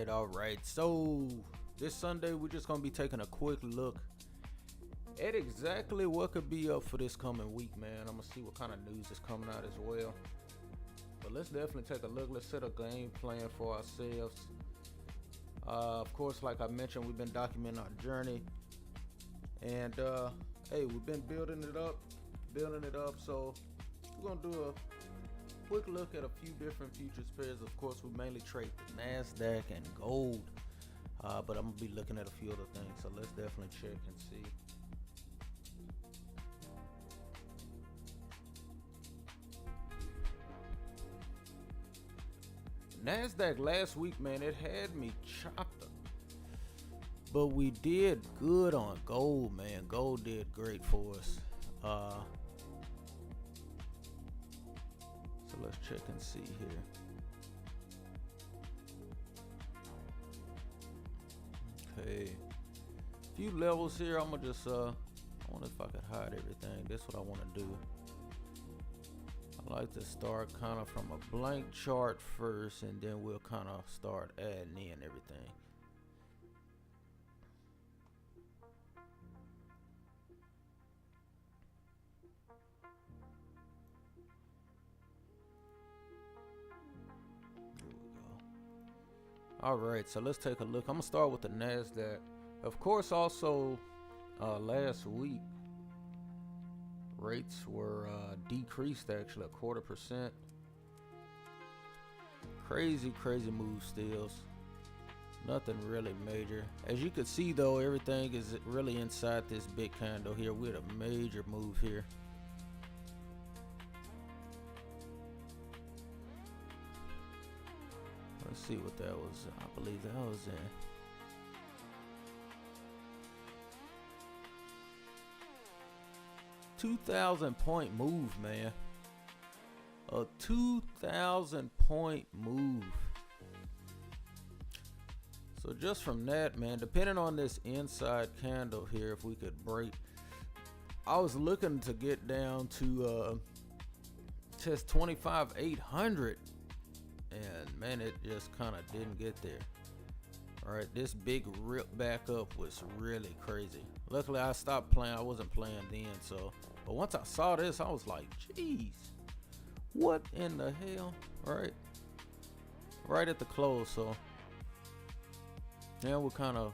All right. So this Sunday, we're just going to be taking a quick look at exactly what could be up for this coming week, man. I'm going to see what kind of news is coming out as well. But let's definitely take a look. Let's set a game plan for ourselves. Of course, like I mentioned, we've been documenting our journey. And, hey, we've been building it up. So we're going to do a quick look at a few different futures pairs. Of course, we mainly trade the Nasdaq and gold. But I'm going to be looking at a few other things. So let's definitely check and see. Nasdaq last week, man, it had me chopped up. But we did good on gold, man. Gold did great for us. So let's check and see here. Okay. Few levels here. I'm gonna just I wonder if I could hide everything. That's what I want to do. I like to start kind of from a blank chart first, and then we'll kind of start adding in everything. Here we go. All right, so let's take a look. I'm gonna start with the Nasdaq. Of course, also last week rates were decreased actually 0.25%. Crazy move still. Nothing really major. As you can see though, everything is really inside this big candle here. We had a major move here. Let's see what that was. I believe that was in 2,000 point move, man. A 2,000 point move. So just from that, man, depending on this inside candle here, if we could break, I was looking to get down to just 25,800, and man, it just kind of didn't get there. All right, this big rip back up was really crazy. Luckily, I stopped playing. I wasn't playing then, so. But once I saw this, I was like, "Jeez, what in the hell?" All right, right at the close. So now we're kind of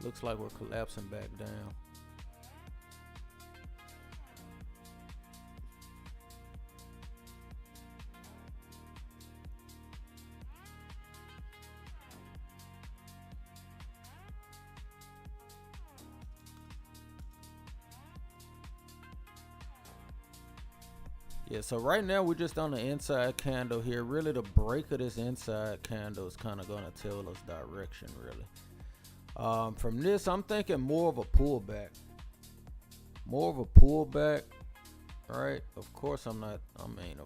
looks like we're collapsing back down. Yeah, so right now we're just on the inside candle here. Really, the break of this inside candle is kind of going to tell us direction, really. From this, I'm thinking more of a pullback. More of a pullback, right? Of course, of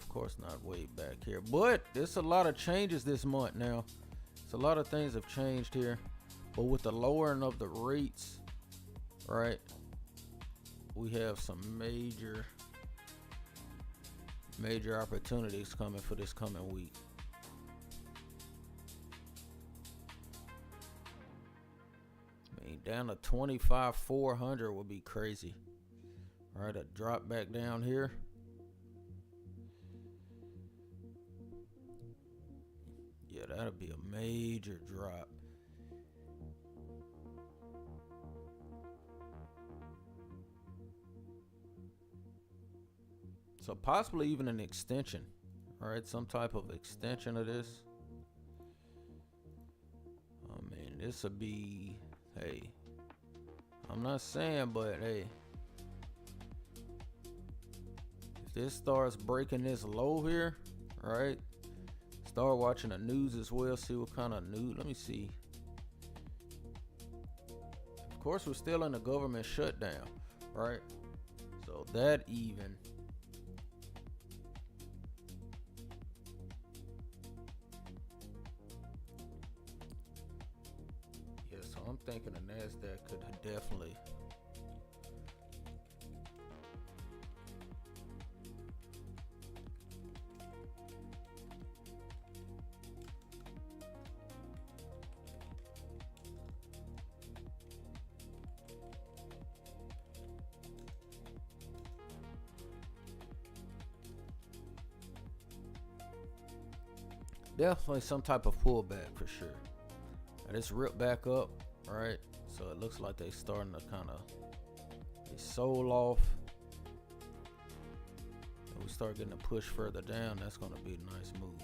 course not way back here. But there's a lot of changes this month now. So a lot of things have changed here. But with the lowering of the rates, right, we have some major opportunities coming for this coming week. I mean, down to 25,400 would be crazy. All right, a drop back down here. Yeah, that'll be a major drop. So possibly even an extension, all right, some type of extension of this. I mean, this would be, hey, I'm not saying, but hey, if this starts breaking this low here, right, start watching the news as well, see what kind of news. Let me see. Of course, we're still in a government shutdown, right? So that even. I'm thinking the Nasdaq could definitely some type of pullback for sure. Now, this rip back up. All right, so it looks like they starting to kind of, they sold off, and we start getting a push further down. That's going to be a nice move.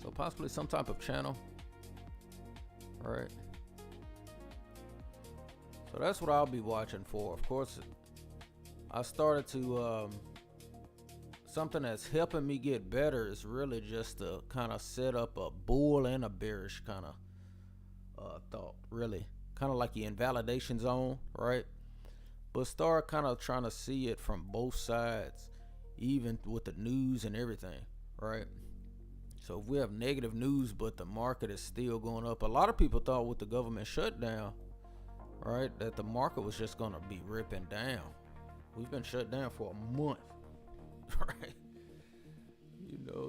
So possibly some type of channel. right? So that's what I'll be watching for. Of course, I started to something that's helping me get better is really just to kind of set up a bull and a bearish kind of thought, really. Kind of like your invalidation zone, right? But start kind of trying to see it from both sides, even with the news and everything, right? So if we have negative news, but the market is still going up, a lot of people thought with the government shutdown, right, that the market was just going to be ripping down. We've been shut down for a month, right?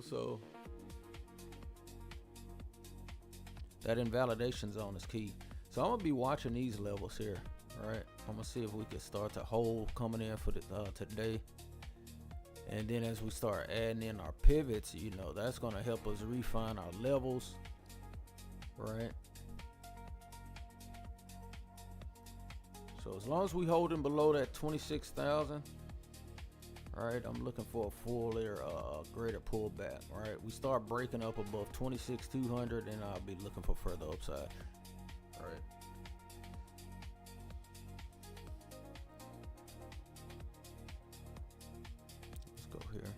So that invalidation zone is key. So I'm going to be watching these levels here, right? I'm going to see if we can start to hold coming in for the today. And then as we start adding in our pivots, that's going to help us refine our levels, right? So as long as we holding below that 26,000, all right, I'm looking for a fuller, greater pullback. All right, we start breaking up above 26,200, and I'll be looking for further upside. All right. Let's go here.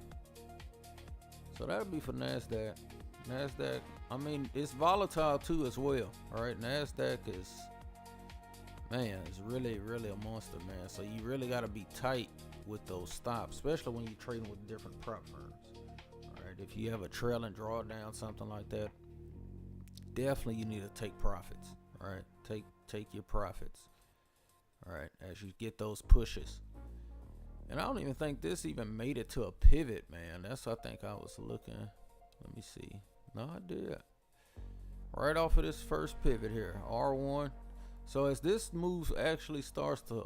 So that'll be for Nasdaq. Nasdaq, I mean, it's volatile too as well. All right, Nasdaq is, man, it's really, really a monster, man. So you really got to be tight with those stops, especially when you're trading with different prop firms. All right, if you have a trailing drawdown, something like that, definitely you need to take profits. All right, take your profits. All right, as you get those pushes. And I don't even think this even made it to a pivot, man. That's what I think I was looking. Let me see. No, I did. Right off of this first pivot here, R1. So as this move actually starts to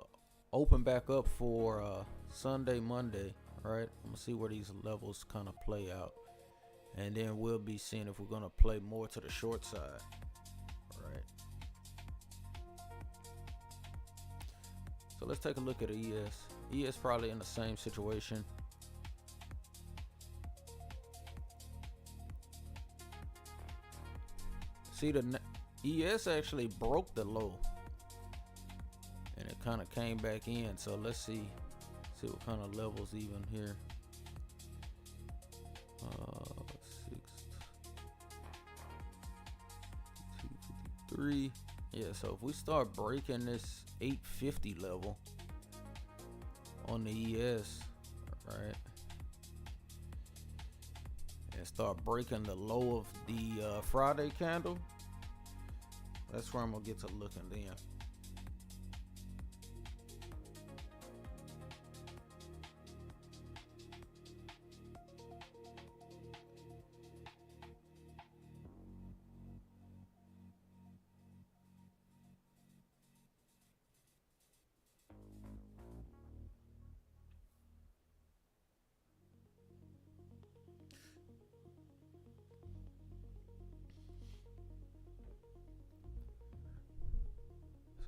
open back up for Sunday, Monday, right? I'm gonna see where these levels kind of play out, and then we'll be seeing if we're gonna play more to the short side. All right. So let's take a look at ES. ES probably in the same situation. See, the ES actually broke the low, and it kind of came back in. So let's see what kind of levels even here. 253. Yeah, so if we start breaking this 850 level on the ES, right, and start breaking the low of the Friday candle, that's where I'm gonna get to looking then.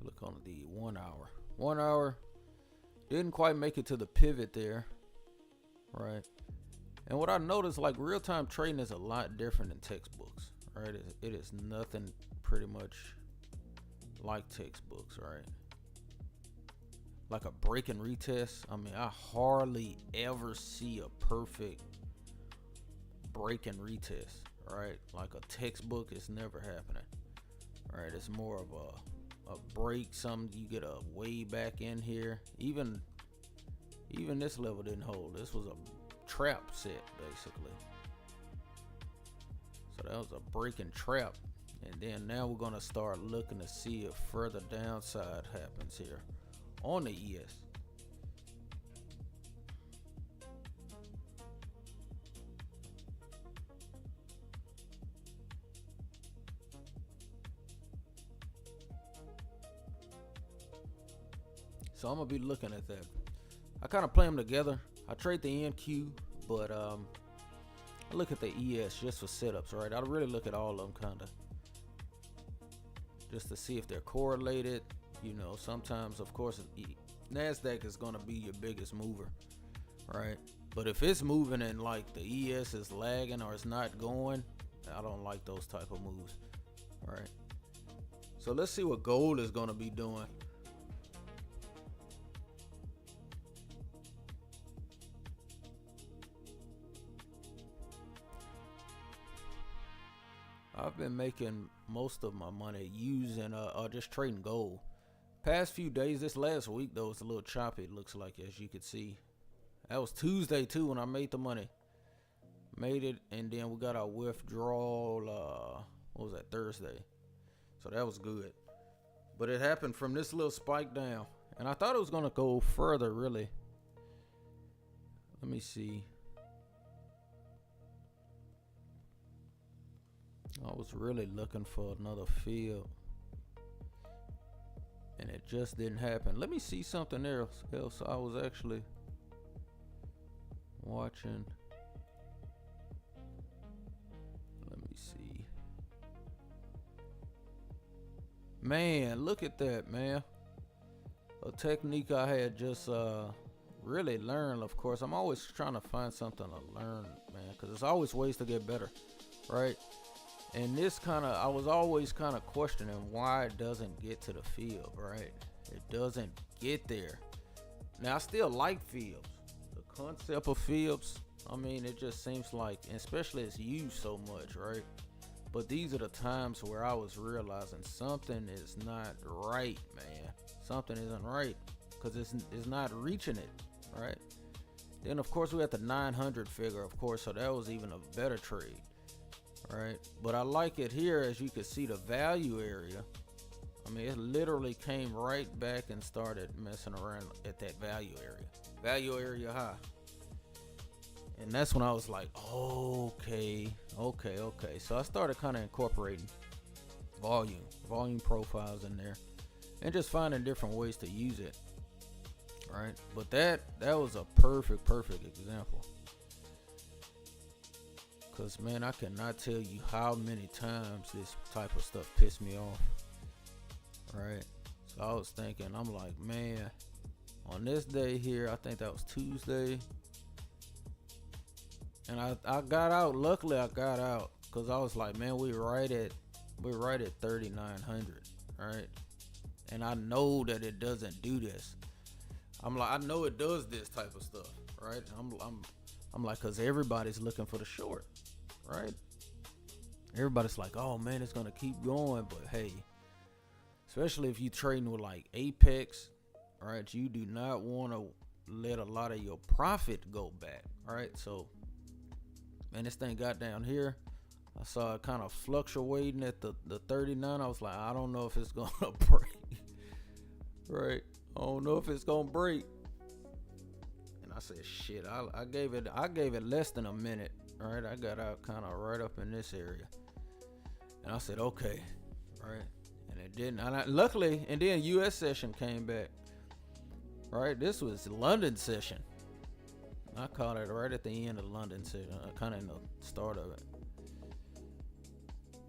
Look on the 1 hour. 1 hour didn't quite make it to the pivot there, right? And what I noticed, like, real-time trading is a lot different than textbooks, right? It is nothing pretty much like textbooks, right? Like a break and retest. I mean, I hardly ever see a perfect break and retest, right? Like a textbook is never happening, right? It's more of a break, some you get a way back in here. Even this level didn't hold. This was a trap set basically. So that was a break and trap, and then now we're gonna start looking to see if further downside happens here on the ES. So I'm gonna be looking at that. I kind of play them together. I trade the NQ, but I look at the ES just for setups, right? I really look at all of them kind of, just to see if they're correlated. Sometimes, of course, Nasdaq is gonna be your biggest mover, right? But if it's moving and like the ES is lagging or it's not going, I don't like those type of moves, right? So let's see what gold is going to be doing. I've been making most of my money using just trading gold. Past few days, this last week though, it's a little choppy. It looks like, as you can see. That was Tuesday too when I made the money. Made it, and then we got our withdrawal. What was that, Thursday? So that was good. But it happened from this little spike down, and I thought it was gonna go further. Really. Let me see. I was really looking for another field, and it just didn't happen. Let me see something else. I was actually watching. Let me see. Man, look at that, man. A technique I had just really learned. Of course, I'm always trying to find something to learn, man, because there's always ways to get better, right? And this I was always kind of questioning why it doesn't get to the field, right? It doesn't get there. Now, I still like fields. The concept of fields, I mean, it just seems like, especially it's used so much, right? But these are the times where I was realizing something is not right, man. Something isn't right, because it's not reaching it, right? Then, of course, we had the 900 figure, of course, so that was even a better trade. Right, but I like it here. As you can see, the value area, I mean, it literally came right back and started messing around at that value area high. And that's when I was like, okay. So I started kind of incorporating volume profiles in there, and just finding different ways to use it, right? But that was a perfect example. Because, man, I cannot tell you how many times this type of stuff pissed me off, right? So I was thinking, I'm like, man, on this day here, I think that was Tuesday, and I got out. Luckily, I got out, because I was like, man, we're right at 3,900, right? And I know that it doesn't do this. I'm like, I know it does this type of stuff, right? I'm like, because everybody's looking for the short, right? Everybody's like, oh man, it's gonna keep going. But hey, especially if you trading with like Apex, right, you do not want to let a lot of your profit go back, right? So, man, this thing got down here. I saw it kind of fluctuating at the 39. I was like, I don't know if it's gonna break, right? I don't know if it's gonna break. I said, shit, I gave it less than a minute, right? I got out kind of right up in this area, and I said, okay, right? And it didn't. Luckily, and then U.S. session came back, right? This was London session. I caught it right at the end of London session, kind of in the start of it.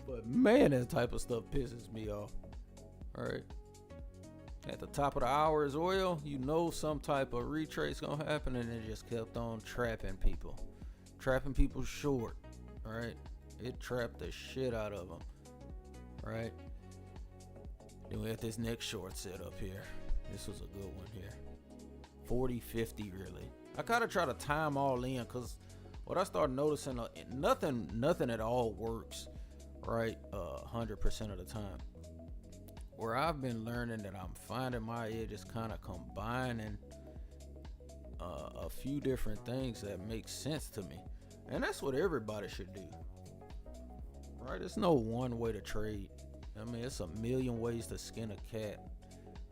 But man, that type of stuff pisses me off, right? At the top of the hour is oil. You know some type of retrace gonna happen, and it just kept on trapping people short, right? It trapped the shit out of them, right? Then we had this next short set up here. This was a good one here. 40-50 really. I kind of try to time all in, because what I started noticing, nothing at all works, right? 100% of the time. Where I've been learning that I'm finding my edge is kind of combining a few different things that make sense to me. And that's what everybody should do, right? There's no one way to trade. I mean, it's a million ways to skin a cat,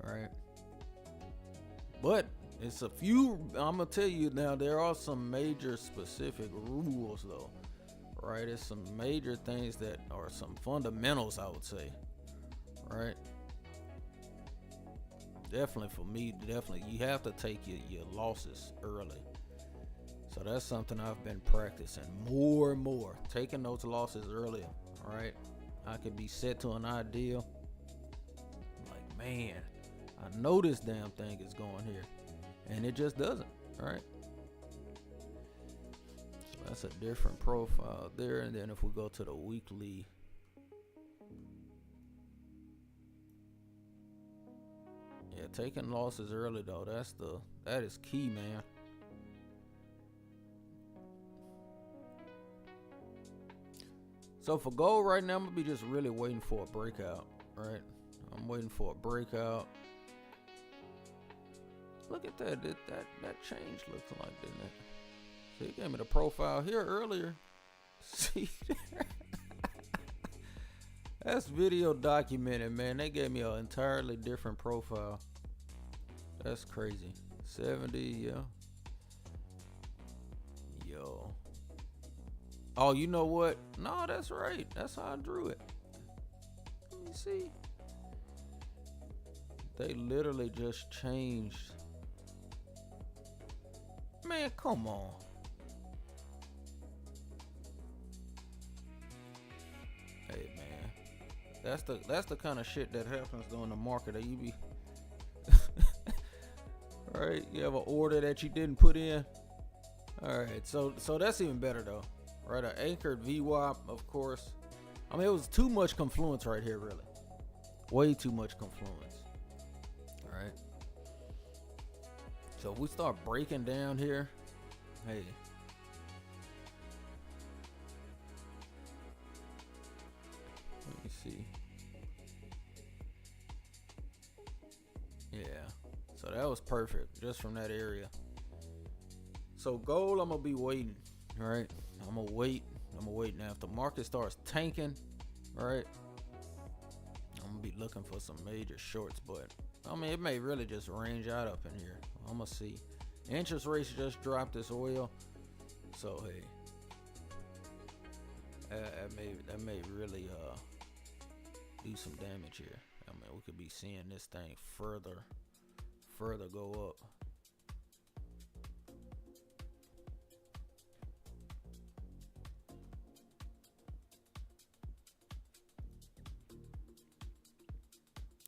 right? But it's a few, I'm going to tell you now, there are some major specific rules though, right? It's some major things that are some fundamentals, I would say, right? Definitely for me, you have to take your losses early. So that's something I've been practicing more and more, taking those losses early. All right, I could be set to an ideal. I'm like, man, I know this damn thing is going here, and it just doesn't. All right, so that's a different profile there. And then if we go to the weekly, taking losses early though, that is key, man. So for gold right now, I'm gonna be just really waiting for a breakout, right? I'm waiting for a breakout. Look at that. That change looks like, didn't it? So he gave me the profile here earlier. See, that's video documented, man. They gave me an entirely different profile. That's crazy. 70, yeah. Yo. Oh, you know what? No, that's right. That's how I drew it. Let me see. They literally just changed. Man, come on. Hey, man. That's the kind of shit that happens during the market that you be right? You have an order that you didn't put in. All right, so that's even better though. Right, an anchored VWAP, of course. I mean, it was too much confluence right here, really. Way too much confluence. All right. So if we start breaking down here, hey. Let me see. Yeah. So that was perfect, just from that area. So gold, I'm gonna be waiting. All right. I'm gonna wait now. If the market starts tanking, right, I'm gonna be looking for some major shorts, but I mean, it may really just range out up in here. I'm gonna see. Interest rates just dropped this oil, so hey, that may really do some damage here. I mean, we could be seeing this thing further go up.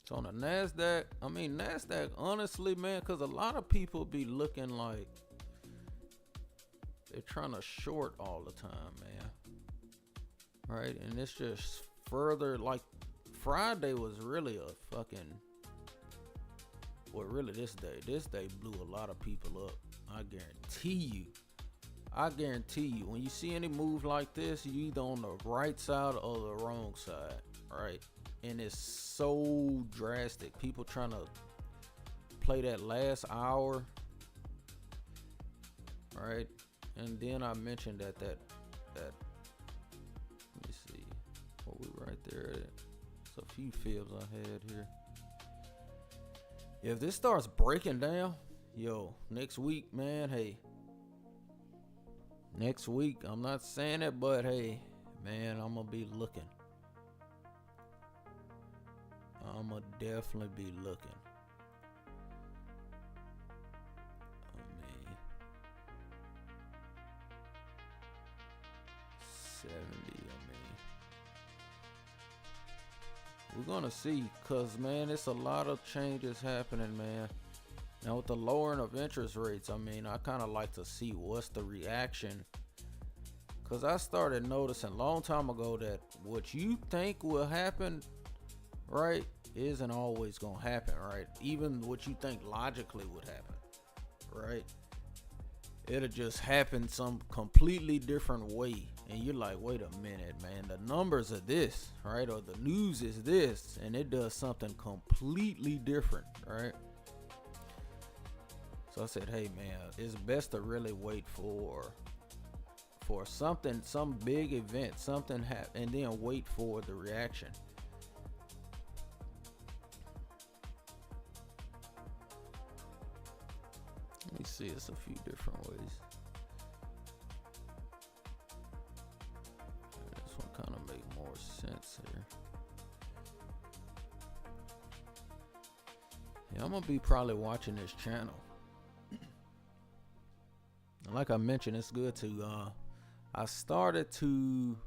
So on the Nasdaq, I mean, Nasdaq, honestly, man, because a lot of people be looking like they're trying to short all the time, man. Right? And it's just further, like, Friday was really a fucking, well, really this day blew a lot of people up. I guarantee you, when you see any move like this, you either on the right side or the wrong side, right? And it's so drastic. People trying to play that last hour, right? And then I mentioned that let me see, what we right there. It's a few fibs I had here. If this starts breaking down, yo, next week, man, hey. Next week, I'm not saying it, but hey, man, I'm gonna be looking. I'm gonna definitely be looking. I mean, 70, we're gonna see, cause man, it's a lot of changes happening, man. Now with the lowering of interest rates, I mean, I kind of like to see what's the reaction, cause I started noticing a long time ago that what you think will happen, right, isn't always gonna happen, right? Even what you think logically would happen, right? It'll just happen some completely different way, and you're like, wait a minute, man, the numbers are this, right? Or the news is this, and it does something completely different, right? So I said, hey man, it's best to really wait for something, some big event, something happen, and then wait for the reaction. Let me see, it's a few different ways. This one kind of make more sense here. Yeah, I'm gonna be probably watching this channel. And like I mentioned, it's good to I started to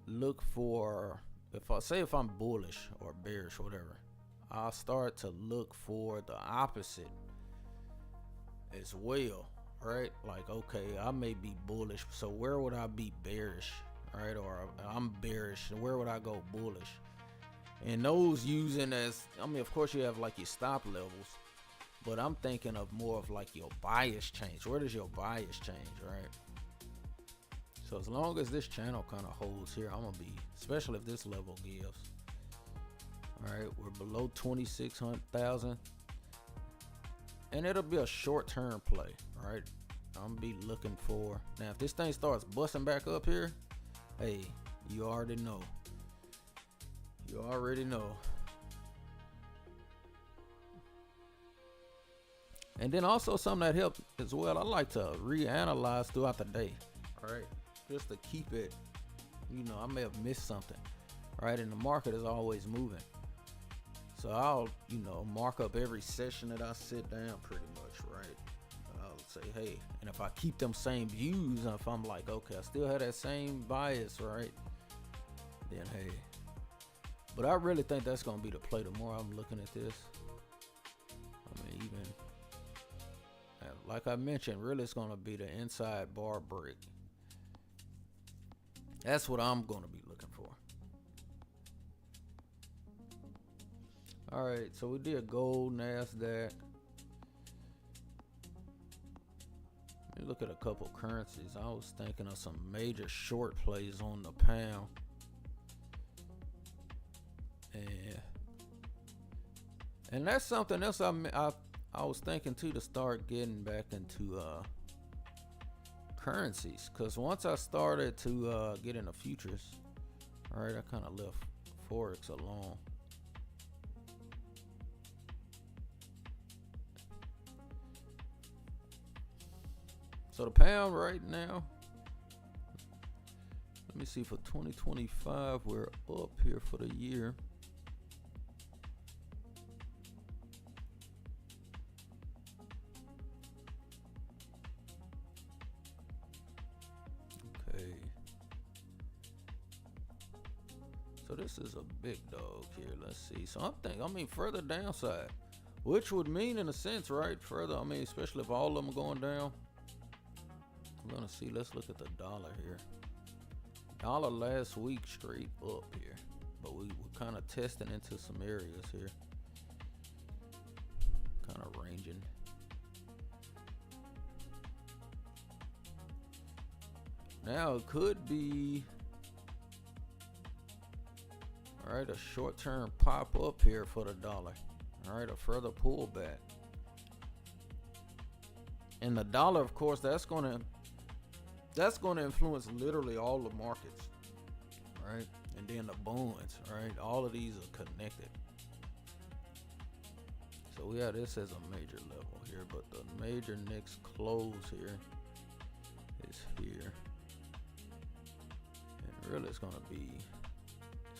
look for, if I'm bullish or bearish or whatever, I'll start to look for the opposite as well, right? Like, okay, I may be bullish, so where would I be bearish, right? Or I'm bearish, where would I go bullish? And those using as, I mean, of course you have like your stop levels, but I'm thinking of more of like your bias change. Where does your bias change, right? So as long as this channel kind of holds here, I'm gonna be, especially if this level gives. All right, we're below 26,000, and it'll be a short-term play. All right, I'm gonna be looking for, now if this thing starts busting back up here, hey, you already know. You already know. And then also something that helps as well, I like to reanalyze throughout the day. All right, just to keep it, you know, I may have missed something, right? And the market is always moving. So I'll, you know, mark up every session that I sit down pretty much, right? I'll say, hey, and if I keep them same views, and if I'm like, okay, I still have that same bias, right? Then, hey. But I really think that's going to be the play the more I'm looking at this. I mean, even, like I mentioned, really it's going to be the inside bar break. That's what I'm going to be looking for. All right, so we did gold, Nasdaq. Let me look at a couple currencies. I was thinking of some major short plays on the pound. And that's something else I was thinking too, to start getting back into currencies, because once I started to get into futures, all right, I kind of left forex alone. So the pound right now, let me see, for 2025 we're up here for the year. So this is a big dog here. Let's see. So I'm thinking, I mean, further downside, which would mean in a sense, right? Further, I mean, especially if all of them are going down. I'm gonna see. Let's look at the dollar here. Dollar last week straight up here, but we were kind of testing into some areas here, kind of ranging. Now it could be, all right, a short-term pop up here for the dollar. All right, a further pullback. And the dollar, of course, that's gonna influence literally all the markets, right? And then the bonds, right? All of these are connected. So we have this as a major level here, but the major next close here is here. And really it's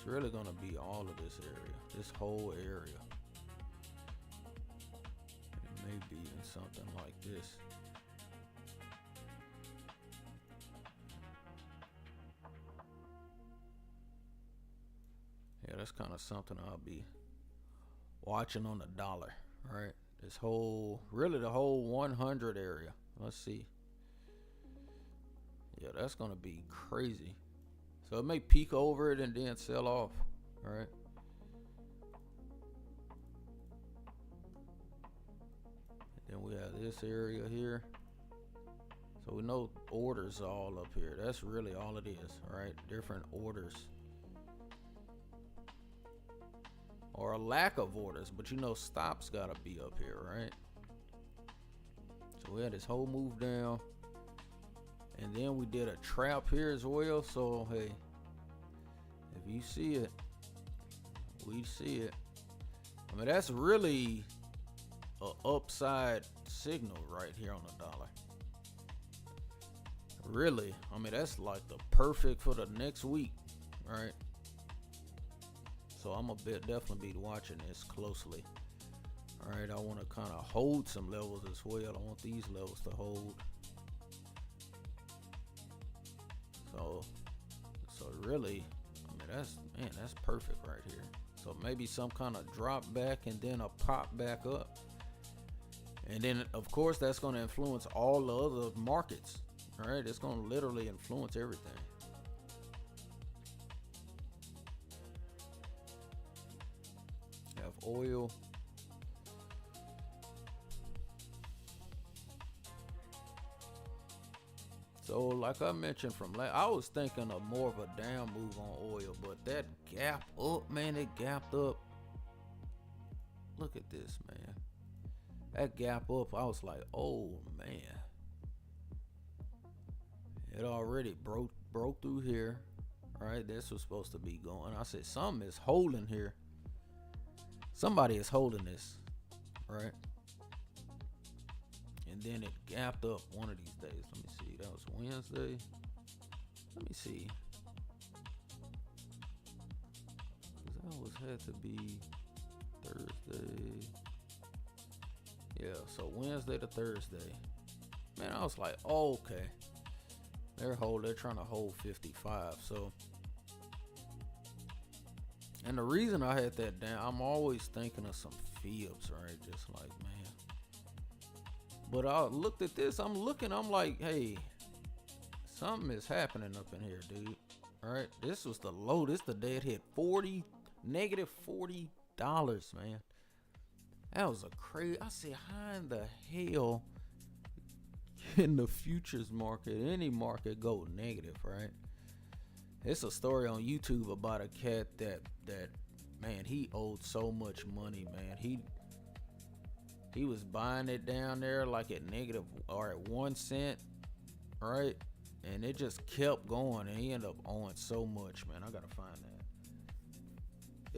really gonna be all of this area, this whole area. It may be in something like this. Yeah, that's kind of something I'll be watching on the dollar, right? This whole, really the whole 100 area. Let's see. Yeah, that's going to be crazy. So it may peak over it and then sell off, all right? And then we have this area here. So we know orders are all up here. That's really all it is, all right? Different orders. Or a lack of orders, but you know stops gotta be up here, right? So we had this whole move down, and then we did a trap here as well. So hey, if you see it, we see it. I mean, that's really a upside signal right here on the dollar. Really, I mean, that's like the perfect for the next week, right? So I'm gonna definitely be watching this closely. All right, I want to kind of hold some levels as well. I want these levels to hold. So really, I mean, that's perfect right here. So maybe some kind of drop back and then a pop back up, and then of course that's going to influence all the other markets. All right, it's going to literally influence everything. oil. So like I mentioned I was thinking of more of a down move on oil, but that gap up, man, it gapped up. Look at this, man. That gap up, I was like, oh man. It already broke through here. All right, this was supposed to be going. I said something is holding here. Somebody is holding this, right? And then it gapped up one of these days. Let me see. That was Wednesday. Let me see. That always had to be Thursday. Yeah, so Wednesday to Thursday. Man, I was like, oh, okay. They're trying to hold 55. So, and the reason I had that down, I'm always thinking of some fibs, right? Just like, man. But I looked at this, I'm like, hey, something is happening up in here, dude. All right, this was the low. This the day it hit negative $40, man. That was a crazy. I said, how in the hell in the futures market, any market, go negative, right? It's a story on YouTube about a cat that man, he owed so much money, man. He was buying it down there like at negative or at 1 cent, right? And it just kept going, and he ended up owing so much, man. I gotta find that.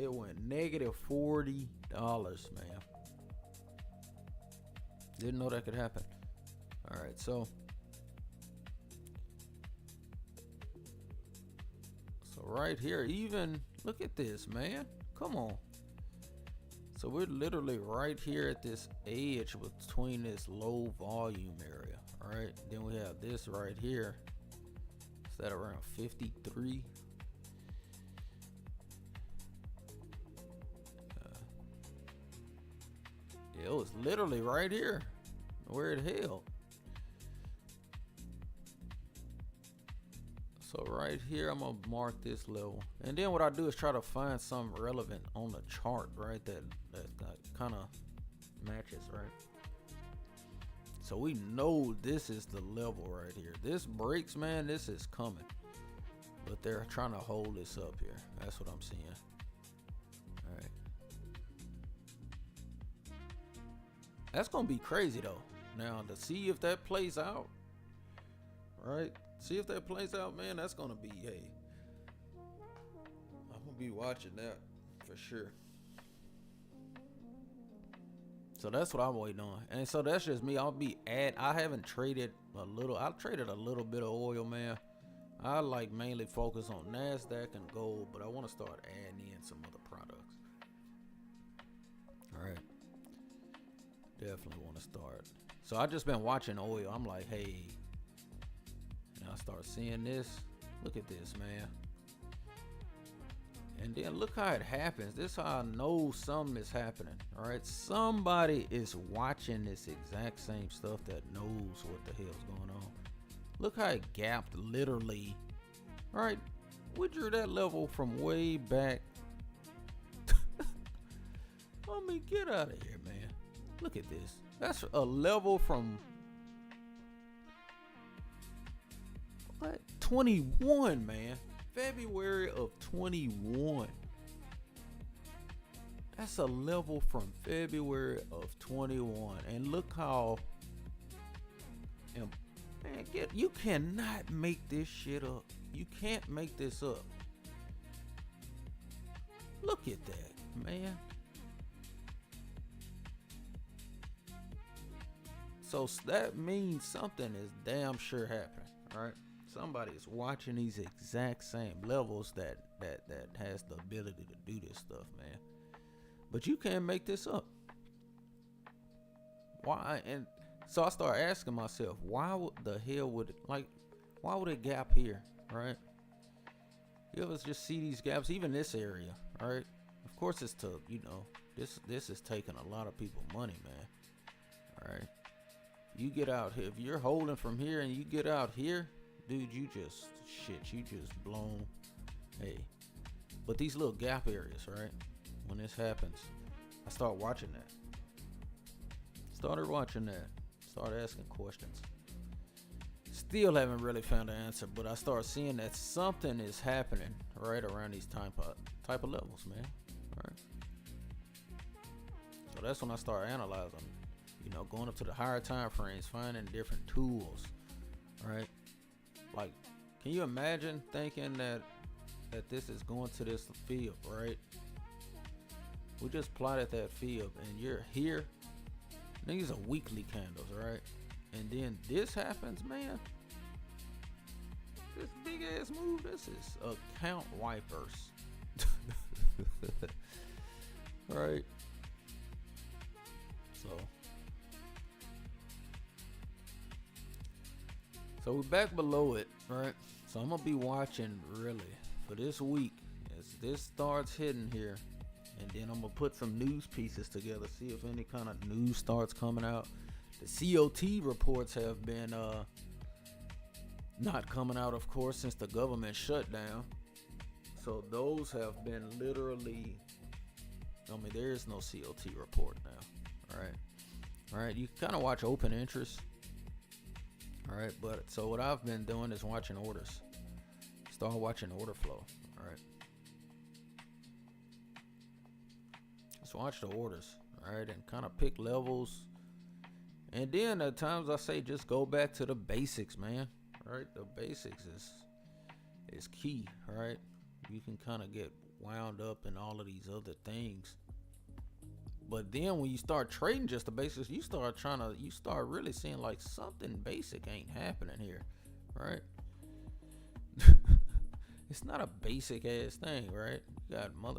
It went negative $40, man. Didn't know that could happen. All right, so right here, even look at this, man. Come on. So we're literally right here at this edge between this low volume area. All right, then we have this right here. Is that around 53? It was literally right here where it held. So right here, I'm gonna mark this level, and then what I do is try to find something relevant on the chart, right? That kind of matches, right? So we know this is the level right here. This breaks, man. This is coming, but they're trying to hold this up here. That's what I'm seeing. All right, that's gonna be crazy though. Now to see if that plays out, right? See if that plays out, man. That's gonna be, hey, I'm gonna be watching that for sure. So that's what I'm waiting on, and so that's just me. I haven't traded a little. I traded a little bit of oil, man. I like mainly focus on Nasdaq and gold, but I want to start adding in some other products. All right, definitely want to start. So I just been watching oil. I'm like, hey. I start seeing this. Look at this, man. And then look how it happens. This is how I know something is happening. All right, somebody is watching this exact same stuff that knows what the hell's going on. Look how it gapped literally. All right, we drew that level from way back. I mean, get out of here, man. Look at this. That's a level from what? 21, man. February of 21. That's a level from February of 21. And look how, man, you cannot make this shit up. You can't make this up. Look at that, man. So that means something is damn sure happening, all right? Somebody is watching these exact same levels that has the ability to do this stuff, man. But you can't make this up. Why? And so I started asking myself, why would it gap here, right? You ever just see these gaps, even this area, right? Of course, it's to, this is taking a lot of people money, man. All right. You get out here, if you're holding from here and you get out here, dude, you just blown. Hey, but these little gap areas, right? When this happens, I started watching that. Started watching that. Started asking questions. Still haven't really found an answer, but I start seeing that something is happening right around these type of levels, man. Right. So that's when I start analyzing, going up to the higher time frames, finding different tools, right? Like, can you imagine thinking that this is going to this field, right? We just plotted that field, and you're here. These are weekly candles, right? And then this happens, man. This big ass move. This is account wipers, right? So we're back below it, right? So I'm gonna be watching really for this week as this starts hitting here, and then I'm gonna put some news pieces together, see if any kind of news starts coming out. The COT reports have been not coming out, of course, since the government shut down. So those have been literally, there is no COT report now. All right, you kind of watch open interest. All right, but so what I've been doing is watching orders. Start watching order flow. All right, let's watch the orders. All right, and kind of pick levels. And then at times I say just go back to the basics, man. All right, the basics is key. All right, you can kind of get wound up in all of these other things. But then when you start trading just the basics, you start really seeing like something basic ain't happening here, right? It's not a basic ass thing, right?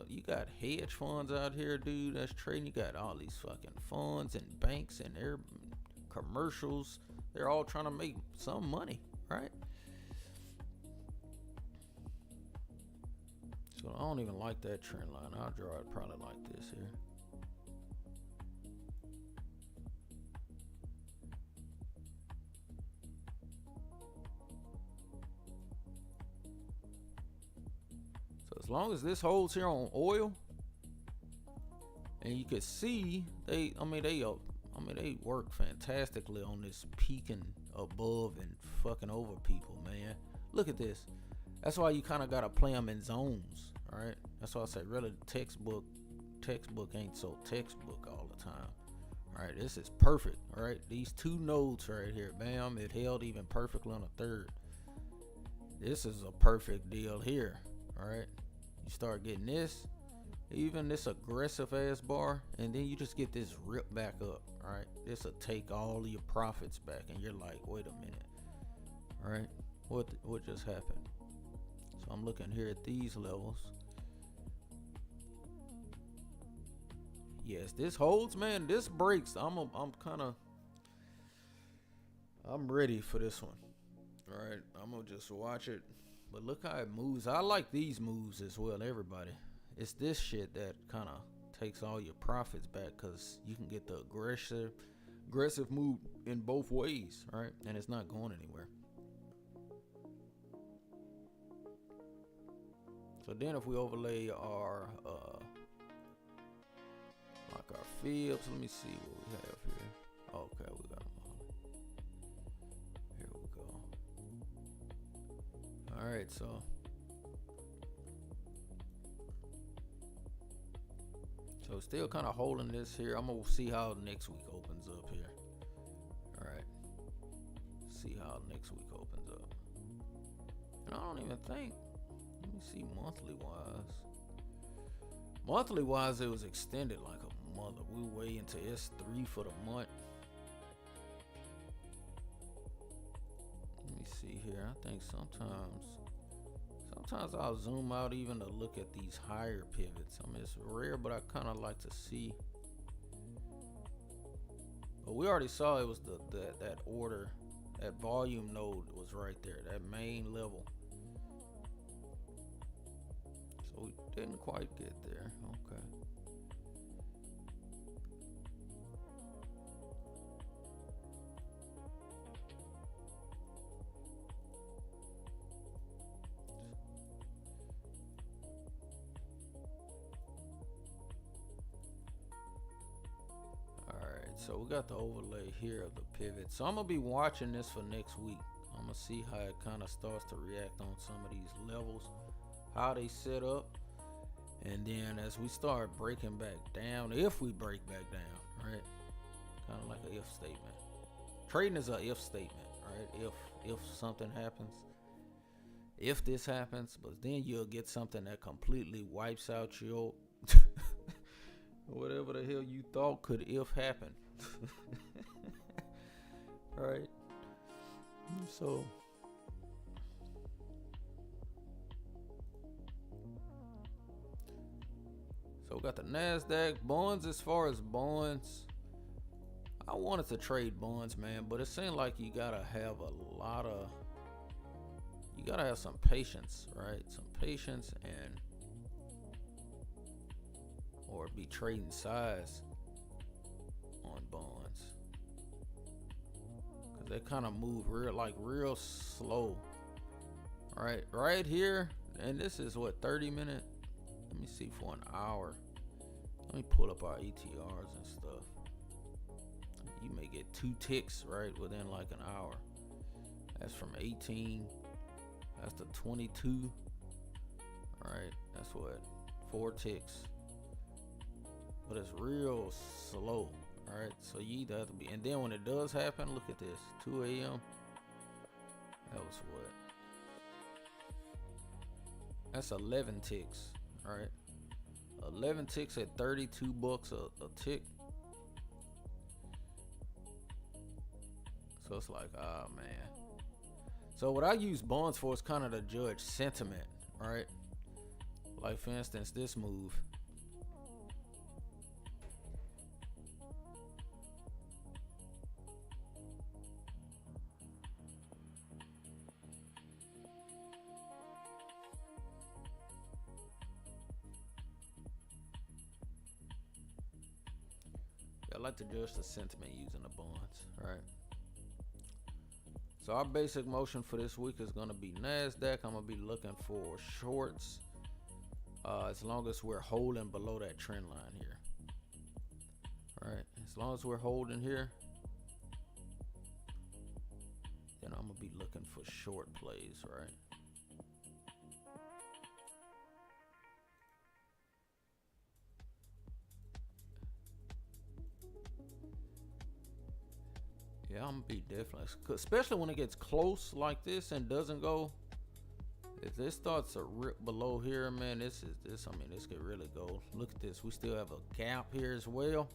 You got hedge funds out here, dude, that's trading. You got all these fucking funds and banks and their commercials. They're all trying to make some money, right? So I don't even like that trend line. I'll draw it probably like this here. As long as this holds here on oil, and you can see they work fantastically on this peaking above and fucking over people, man. Look at this. That's why you kind of gotta play them in zones, all right? That's why I say really textbook ain't so textbook all the time. All right, this is perfect. All right, these two nodes right here, bam, it held even perfectly on a third. This is a perfect deal here. All right. You start getting even this aggressive ass bar, and then you just get this rip back up. All right, this will take all of your profits back, and you're like, wait a minute, all right, what just happened? So I'm looking here at these levels. Yes, this holds, man. This breaks. I'm ready for this one. All right, I'm gonna just watch it. But look how it moves. I like these moves as well, everybody. It's this shit that kind of takes all your profits back, because you can get the aggressive move in both ways, right? And it's not going anywhere. So then if we overlay our fibs, let me see what we have here. Okay, we got them all. Here we go. All right, so still kind of holding this here. I'm gonna see how next week opens up here. All right, see how next week opens up. And I don't even think, let me see monthly wise, it was extended like a month. We way into S3 for the month. Let me see here. I think sometimes I'll zoom out even to look at these higher pivots. I mean, it's rare, but I kind of like to see. But we already saw it was that order, that volume node was right there, that main level. So we didn't quite get there. Okay. so we got the overlay here of the pivot. So I'm gonna be watching this for next week. I'm gonna see how it kind of starts to react on some of these levels, how they set up, and then as we start breaking back down, if we break back down, right? Kind of like an if statement. Trading is a if statement, right? If something happens, if this happens, but then you'll get something that completely wipes out your whatever the hell you thought could if happen. Right? So we got the Nasdaq bonds. As far as bonds, I wanted to trade bonds, man, but it seemed like you gotta have some patience, right? Some patience, and or be trading size on bonds, because they kind of move real slow. Right here, and this is what, 30 minute. Let me see for an hour. Let me pull up our ETRs and stuff. You may get 2 ticks right within like an hour. That's from 18. That's the 22. All right, that's what, 4 ticks. But it's real slow. All right, so you either have to be, and then when it does happen, look at this, 2 a.m. That was what? That's 11 ticks. All right, 11 ticks at $32 a tick. So it's like, ah, man. So what I use bonds for is kind of to judge sentiment, right? Like for instance, this move. I like to judge the sentiment using the bonds, right? So our basic motion for this week is going to be Nasdaq. I'm going to be looking for shorts as long as we're holding below that trend line here. All right, as long as we're holding here, then I'm going to be looking for short plays, right? Yeah, I'm gonna be definitely, especially when it gets close like this and doesn't go. If this starts to rip below here, man, this. I mean, this could really go. Look at this. We still have a gap here as well.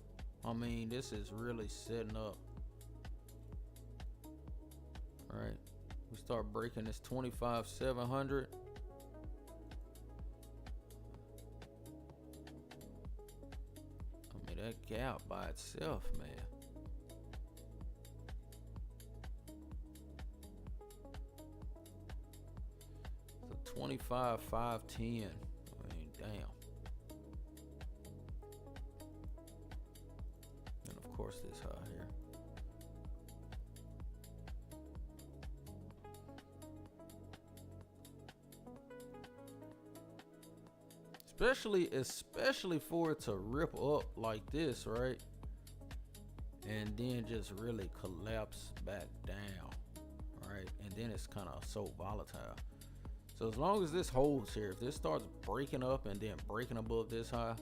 I mean, this is really setting up. All right, we start breaking this 25,700. I mean, that gap by itself, man. 25,510. I mean, damn. And of course this high here. Especially for it to rip up like this, right? And then just really collapse back down, right? And then it's kind of so volatile. So as long as this holds here, if this starts breaking up and then breaking above this high,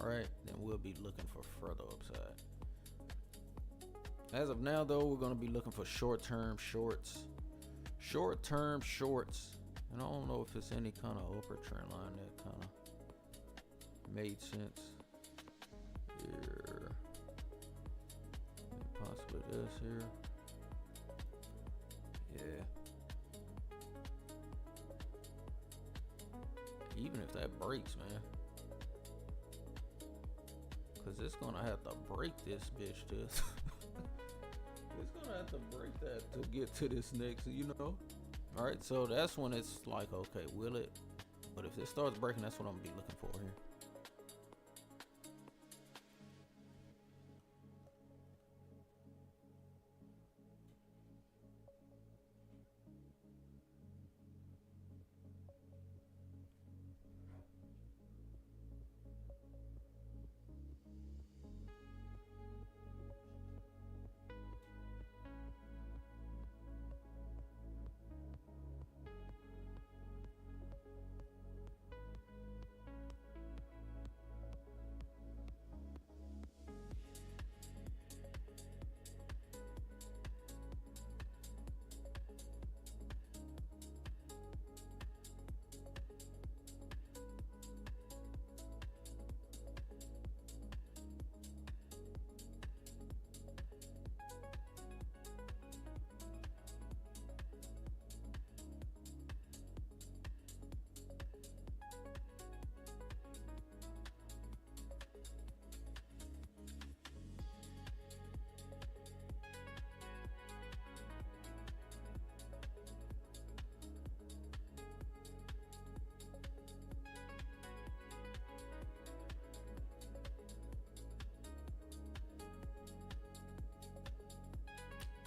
all right, then we'll be looking for further upside. As of now, though, we're going to be looking for short-term shorts. Short-term shorts. And I don't know if it's any kind of upper trend line that kind of made sense here. Possibly this here. Yeah. Even if that breaks, man, because it's gonna have to break this bitch to it's gonna have to break that to get to this next, you know. All right, so that's when it's like, okay, will it? But if it starts breaking, that's what I'm gonna be looking for here.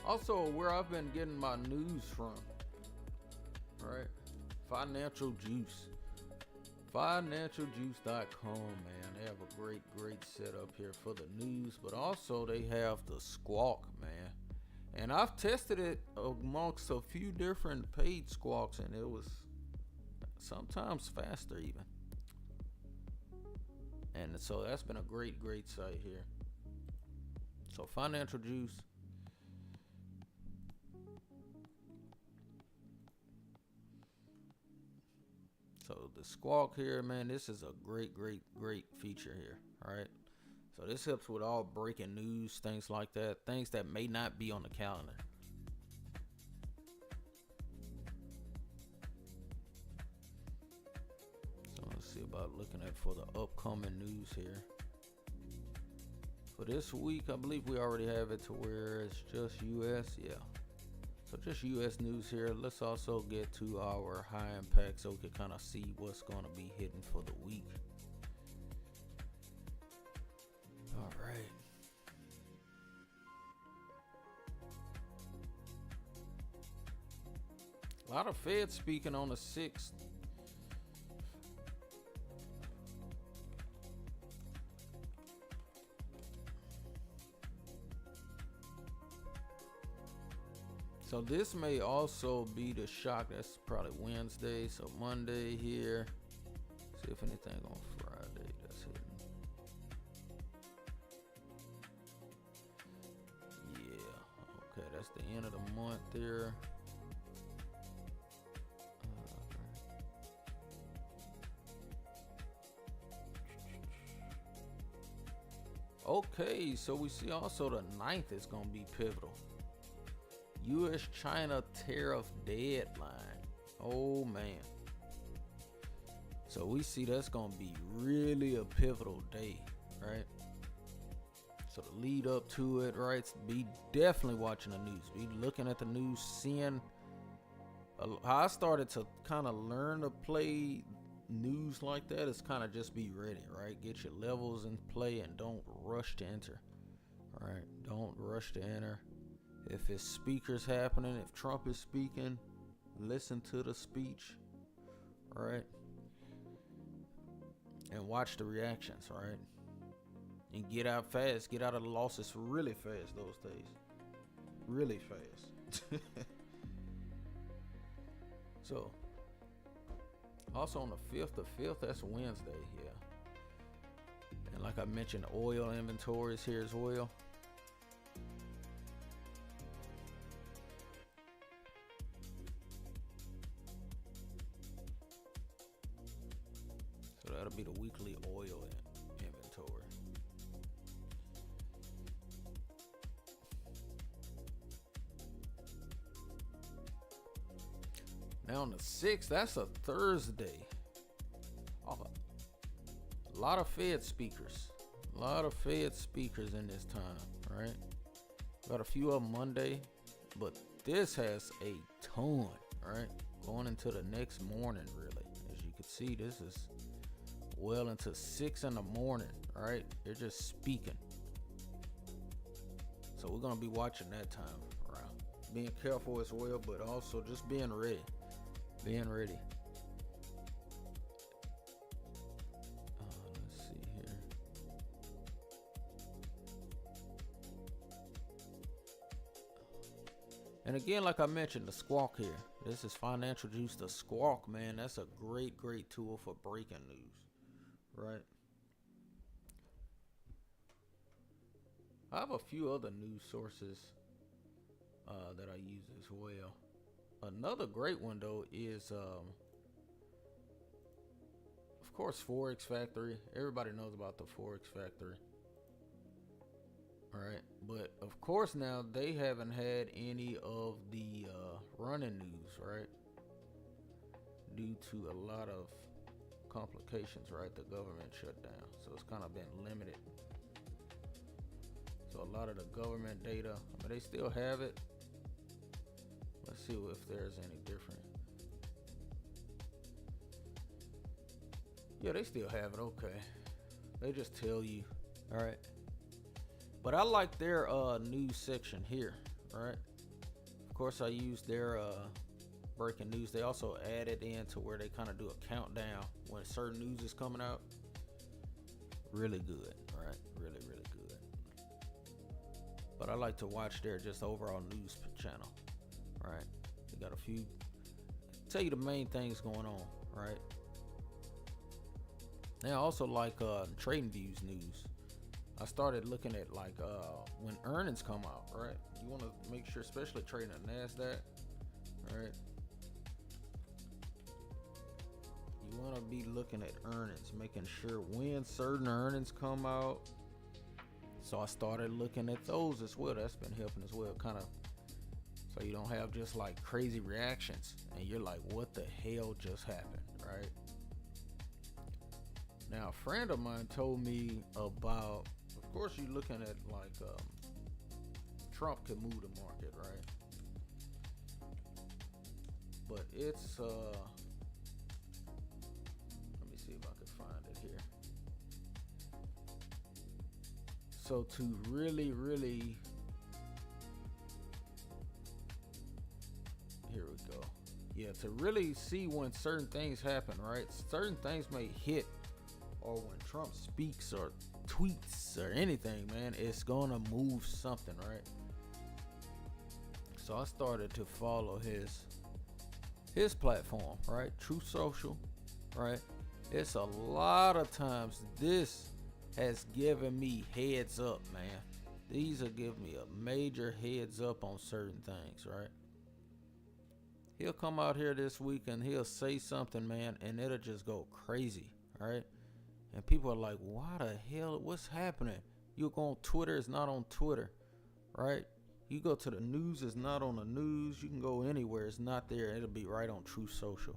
Also, where I've been getting my news from, right? Financial Juice. FinancialJuice.com, man. They have a great setup here for the news, but also they have the Squawk, man. And I've tested it amongst a few different paid squawks, and it was sometimes faster even. And so that's been a great site here. So Financial Juice. So the Squawk here, man, this is a great feature here. All right. So this helps with all breaking news, things like that, things that may not be on the calendar. So let's see about looking at for the upcoming news here. For this week, I believe we already have it to where it's just US. Yeah. So just US news here. Let's also get to our high impact so we can kind of see what's going to be hitting for the week. All right. A lot of Fed speaking on the 6th. So this may also be the shock. That's probably Wednesday. So Monday here. See if anything on Friday that's hitting. Yeah. Okay, that's the end of the month there. Okay, so we see also the 9th is going to be pivotal. U.S.-China tariff deadline. Oh, man. So we see that's going to be really a pivotal day, right? So the lead up to it, right? Be definitely watching the news. Be looking at the news, seeing how I started to kind of learn to play news like that is kind of just be ready, right? Get your levels in play and don't rush to enter. All right, don't rush to enter. If it's speakers happening, if Trump is speaking, listen to the speech, all right? And watch the reactions, all right? And get out fast. Get out of the losses really fast those days. Really fast. So, also on the 5th, that's Wednesday, yeah. And like I mentioned, oil inventories here as well. So that'll be the weekly oil inventory. Now on the 6th, that's a Thursday. Oh, a lot of Fed speakers. A lot of Fed speakers in this time, right? Got a few of them Monday, but this has a ton, right? Going into the next morning, really. As you can see, this is well into 6 in the morning, right? They're just speaking. So we're going to be watching that time around. Being careful as well, but also just being ready. Being ready. Let's see here. And again, like I mentioned, the Squawk here. This is Financial Juice. The Squawk, man, that's a great tool for breaking news, right? I have a few other news sources that I use as well. Another great one though is, of course, Forex Factory. Everybody knows about the Forex Factory. All right, but of course now they haven't had any of the running news, right? Due to a lot of complications, right? The government shut down, so it's kind of been limited. So a lot of the government data, but they still have it. Let's see if there's any different. Yeah, they still have it. Okay, they just tell you. All right, but I like their news section here. All right, Of course, I used their breaking news. They also added in to where they kind of do a countdown when certain news is coming out. Really good, right? Really, really good. But I like to watch their just overall news channel, right? They got a few, tell you the main things going on, right? Now I also like Trading Views news. I started looking at like when earnings come out, right? You want to make sure, especially trading at Nasdaq, right? You want to be looking at earnings, making sure when certain earnings come out. So I started looking at those as well. That's been helping as well, kind of, so you don't have just like crazy reactions and you're like, what the hell just happened, right? Now a friend of mine told me about, of course you're looking at like Trump could move the market, right? But it's let me see if I can find it here. So to really, here we go. Yeah, to really see when certain things happen, right? Certain things may hit, or when Trump speaks or tweets or anything, man, it's gonna move something, right? So I started to follow his platform, right? Truth Social, right? It's a lot of times this has given me heads up, man. These are giving me a major heads up on certain things, right? He'll come out here this week and he'll say something, man, and it'll just go crazy, right? And people are like, why the hell, what's happening? You go on Twitter, it's not on Twitter, right? You go to the news, it's not on the news. You can go anywhere, it's not there. It'll be right on Truth Social.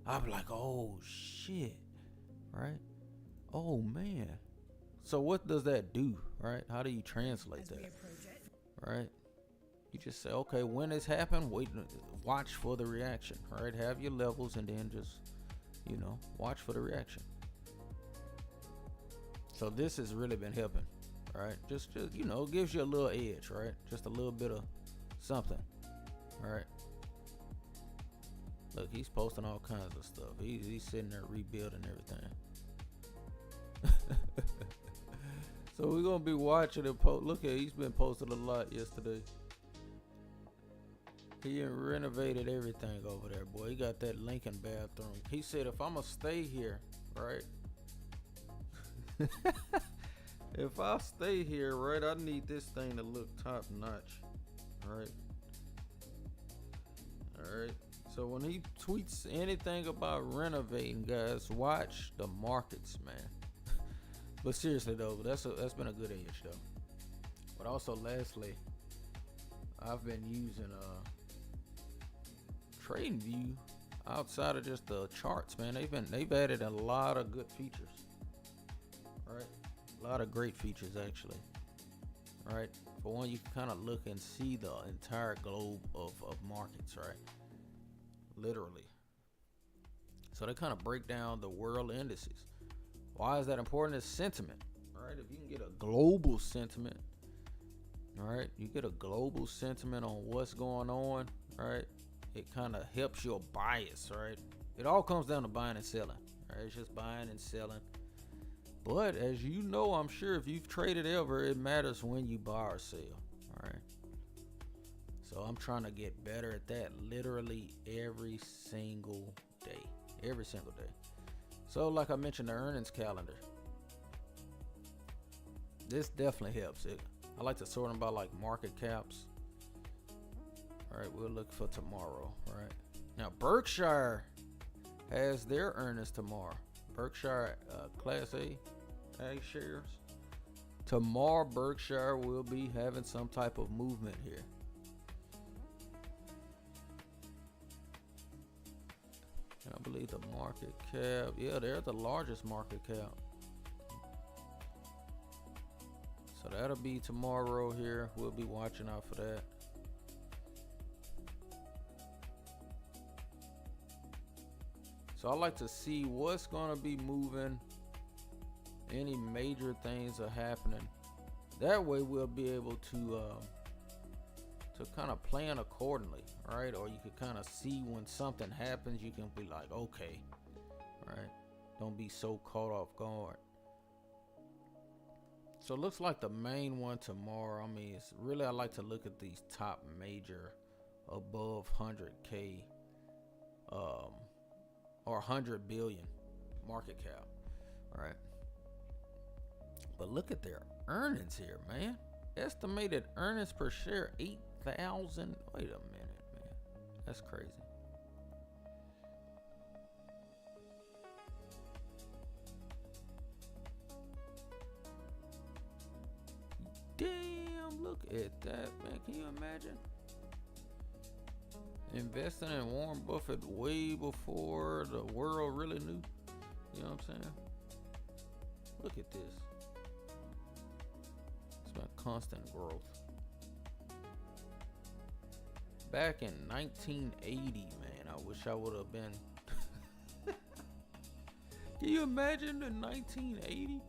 I'll be like, oh shit, right? Oh man. So what does that do, right? How do you translate that, right? You just say, okay, when it's happened, wait, watch for the reaction, right? Have your levels and then just, watch for the reaction. So this has really been helping, right? Just gives you a little edge, right? Just a little bit of something, right? Look, he's posting all kinds of stuff. He's sitting there rebuilding everything. So we're gonna be watching him post. Look at, he's been posting a lot yesterday. He renovated everything over there, boy. He got that Lincoln bathroom. He said, if I'm gonna stay here, right? If I stay here, right, I need this thing to look top notch, right? All right. So when he tweets anything about renovating, guys, watch the markets, man. But seriously though, that's been a good edge though. But also, lastly, I've been using TradingView outside of just the charts, man. They've added a lot of good features, right? A lot of great features actually, right? For one, you can kind of look and see the entire globe of markets, right? Literally. So they kind of break down the world indices. Why is that important? It's sentiment, right? If you can get a global sentiment, all right, you get a global sentiment on what's going on, right? It kind of helps your bias, right? It all comes down to buying and selling, right? It's just buying and selling. But as you know, I'm sure if you've traded ever, it matters when you buy or sell, all right? So I'm trying to get better at that literally every single day. Every single day. So like I mentioned, the earnings calendar. This definitely helps. I like to sort them by like market caps. All right, we'll look for tomorrow. All right. Now Berkshire has their earnings tomorrow. Berkshire Class A shares. Tomorrow Berkshire will be having some type of movement here. I believe the market cap, yeah, they're the largest market cap. So that'll be tomorrow here. We'll be watching out for that. So I like to see what's going to be moving. Any major things are happening. That way we'll be able to to kind of plan accordingly, right? Or you could kind of see when something happens, you can be like, okay, right? Don't be so caught off guard. So it looks like the main one tomorrow, I mean, it's really, I like to look at these top major above 100K or 100 billion market cap, right? But look at their earnings here, man. Estimated earnings per share 8,000. Wait a minute, man. That's crazy. Damn, look at that, man. Can you imagine? Investing in Warren Buffett way before the world really knew. You know what I'm saying? Look at this. It's been constant growth. Back in 1980, man, I wish I would have been. Can you imagine in 1980?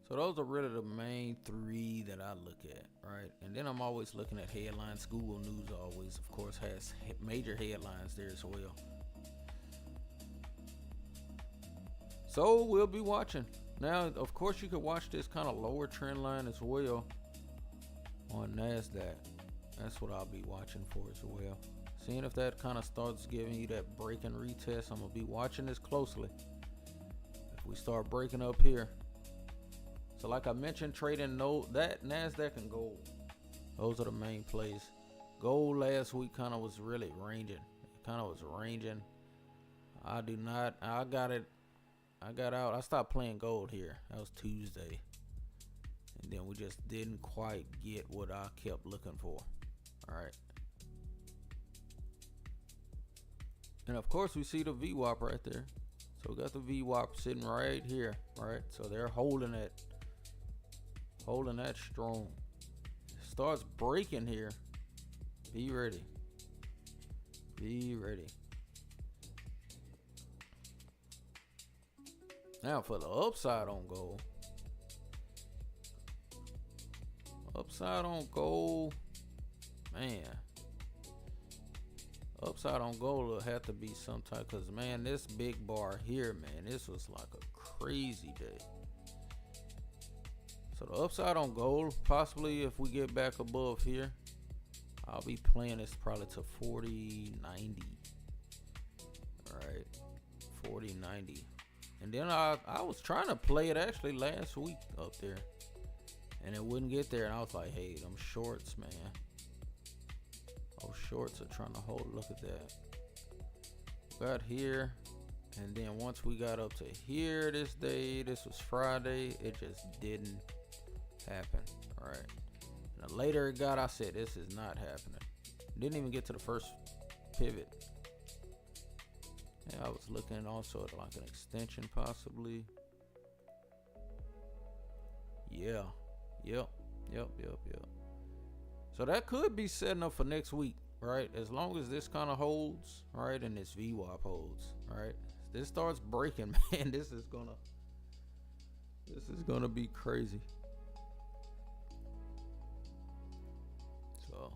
So those are really the main three that I look at, right? And then I'm always looking at headlines. Google News always, of course, has major headlines there as well. So we'll be watching. Now, of course, you could watch this kind of lower trend line as well on Nasdaq. That's what I'll be watching for as well. Seeing if that kind of starts giving you that break and retest. I'm going to be watching this closely. If we start breaking up here. So like I mentioned, trading that Nasdaq and gold. Those are the main plays. Gold last week kind of was really ranging. It kind of was ranging. I got out. I stopped playing gold here. That was Tuesday. And then we just didn't quite get what I kept looking for. All right. And of course we see the VWAP right there. So we got the VWAP sitting right here, right? So they're holding it. Holding that strong. Starts breaking here. Be ready. Be ready. Now for the upside on gold. Upside on gold. Man. Upside on gold will have to be some type. Because, man, this big bar here, man. This was like a crazy day. So the upside on gold, possibly if we get back above here, I'll be playing this probably to 40.90. All right, 40.90. And then I was trying to play it actually last week up there, and it wouldn't get there. And I was like, hey, them shorts, man. Those shorts are trying to hold. Look at that. Got here. And then once we got up to here this day, this was Friday, it just didn't happen. All right. And the later it got, I said, this is not happening. Didn't even get to the first pivot. Yeah, I was looking also at like an extension possibly. Yeah. Yep. So that could be setting up for next week, right? As long as this kind of holds, right, and this VWAP holds, right? This starts breaking, man. This is gonna be crazy. So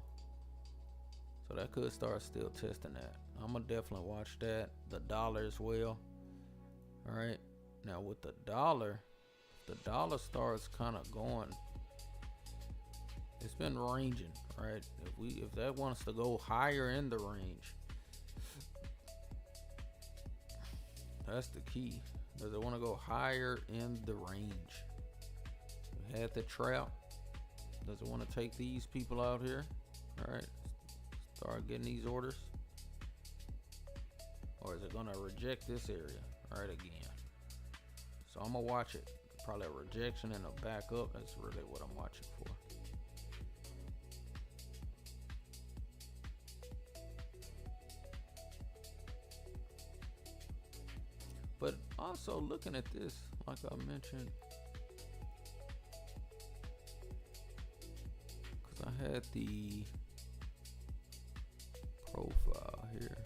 that could start still testing that. I'm gonna definitely watch that. The dollar as well. All right. Now with the dollar starts kind of going. It's been ranging, right? If that wants to go higher in the range, that's the key. Does it want to go higher in the range? We had the trap. Does it want to take these people out here? All right. Start getting these orders. Or is it going to reject this area? right again. So I'm gonna watch it. Probably a rejection and a backup. That's really what I'm watching for. But also looking at this, like I mentioned, because I had the profile here.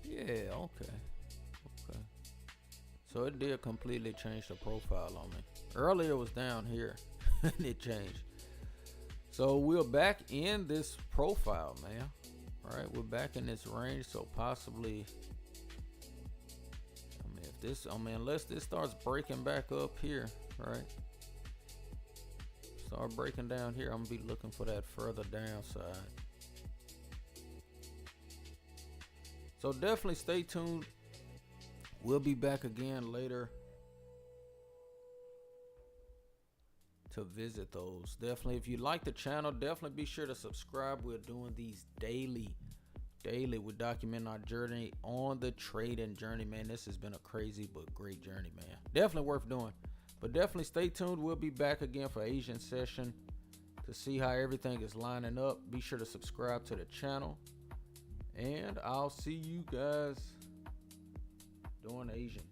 Yeah, okay. So it did completely change the profile on me. Earlier it was down here and it changed. So we're back in this profile, man. All right, we're back in this range. So possibly, unless this starts breaking back up here, right? Start breaking down here, I'm gonna be looking for that further downside. So definitely stay tuned. We'll be back again later to visit those. Definitely, if you like the channel, definitely be sure to subscribe. We're doing these daily. We document our journey on the trading journey, man. This has been a crazy but great journey, man. Definitely worth doing. But definitely stay tuned. We'll be back again for Asian session to see how everything is lining up. Be sure to subscribe to the channel. And I'll see you guys doing Asian.